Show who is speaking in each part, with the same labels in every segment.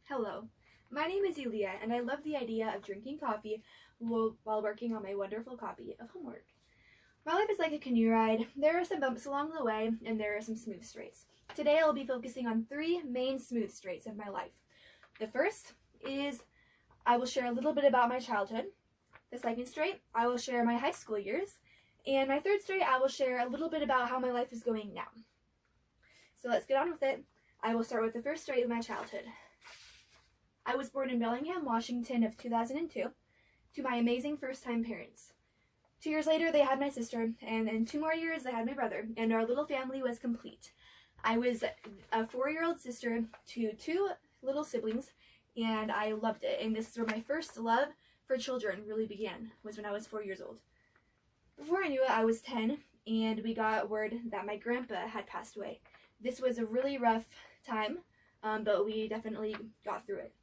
Speaker 1: Hello, my name is Eleiya, and I love the idea of drinking coffee while working on my wonderful copy of homework. My life is like a canoe ride. There are some bumps along the way, and there are some smooth straights. Today I will be focusing on three main smooth straights of my life. The first is I will share a little bit about my childhood. The second straight, I will share my high school years. And my third straight, I will share a little bit about how my life is going now. So let's get on with it. I will start with the first straight of my childhood. I was born in Bellingham, Washington of 2002 to my amazing first-time parents. 2 years later, they had my sister, and in 2 more years, they had my brother, and our little family was complete. I was a 4-year-old sister to 2 little siblings, and I loved it. And this is where my first love for children really began, was when I was 4 years old. Before I knew it, I was 10, and we got word that my grandpa had passed away. This was a really rough time, but we definitely got through it.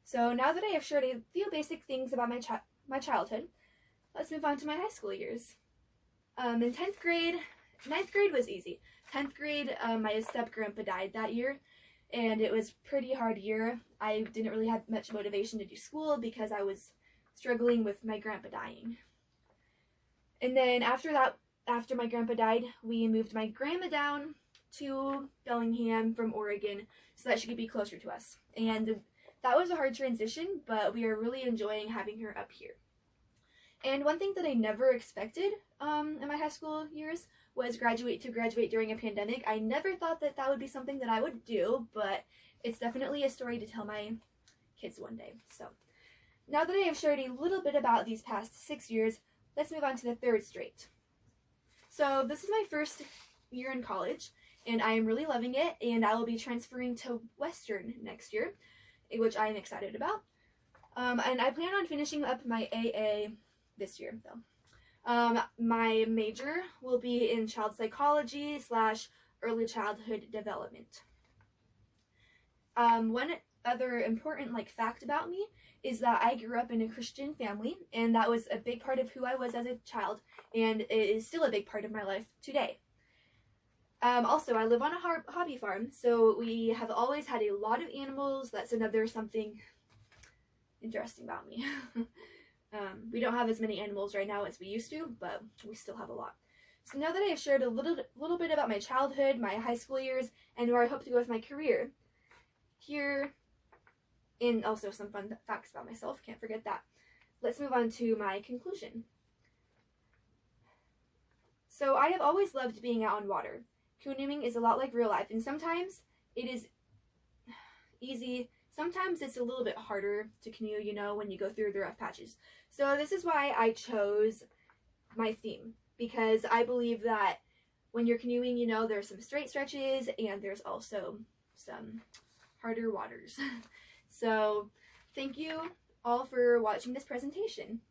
Speaker 1: So now that I have shared a few basic things about my childhood, let's move on to my high school years. In 10th grade, 9th grade was easy. 10th grade, my step-grandpa died that year, and it was a pretty hard year. I didn't really have much motivation to do school because I was struggling with my grandpa dying. And then after that, after my grandpa died, we moved my grandma down to Bellingham from Oregon so that she could be closer to us. And that was a hard transition, but we are really enjoying having her up here. And one thing that I never expected in my high school years was graduate during a pandemic. I never thought that that would be something that I would do, but it's definitely a story to tell my kids one day. So now that I have shared a little bit about these past 6 years, let's move on to the third straight. So this is my first year in college, and I am really loving it, and I will be transferring to Western next year, which I am excited about. And I plan on finishing up my AA this year, though. My major will be in child psychology / early childhood development. One other important fact about me is that I grew up in a Christian family, and that was a big part of who I was as a child, and it is still a big part of my life today. Also, I live on a hobby farm, so we have always had a lot of animals. That's another something interesting about me. We don't have as many animals right now as we used to, but we still have a lot. So now that I have shared a little bit about my childhood, my high school years, and where I hope to go with my career, here, and also some fun facts about myself, can't forget that. Let's move on to my conclusion. So I have always loved being out on water. Canoeing is a lot like real life, and sometimes it is easy. Sometimes it's a little bit harder to canoe, when you go through the rough patches. So this is why I chose my theme, because I believe that when you're canoeing, there's some straight stretches and there's also some harder waters. So thank you all for watching this presentation.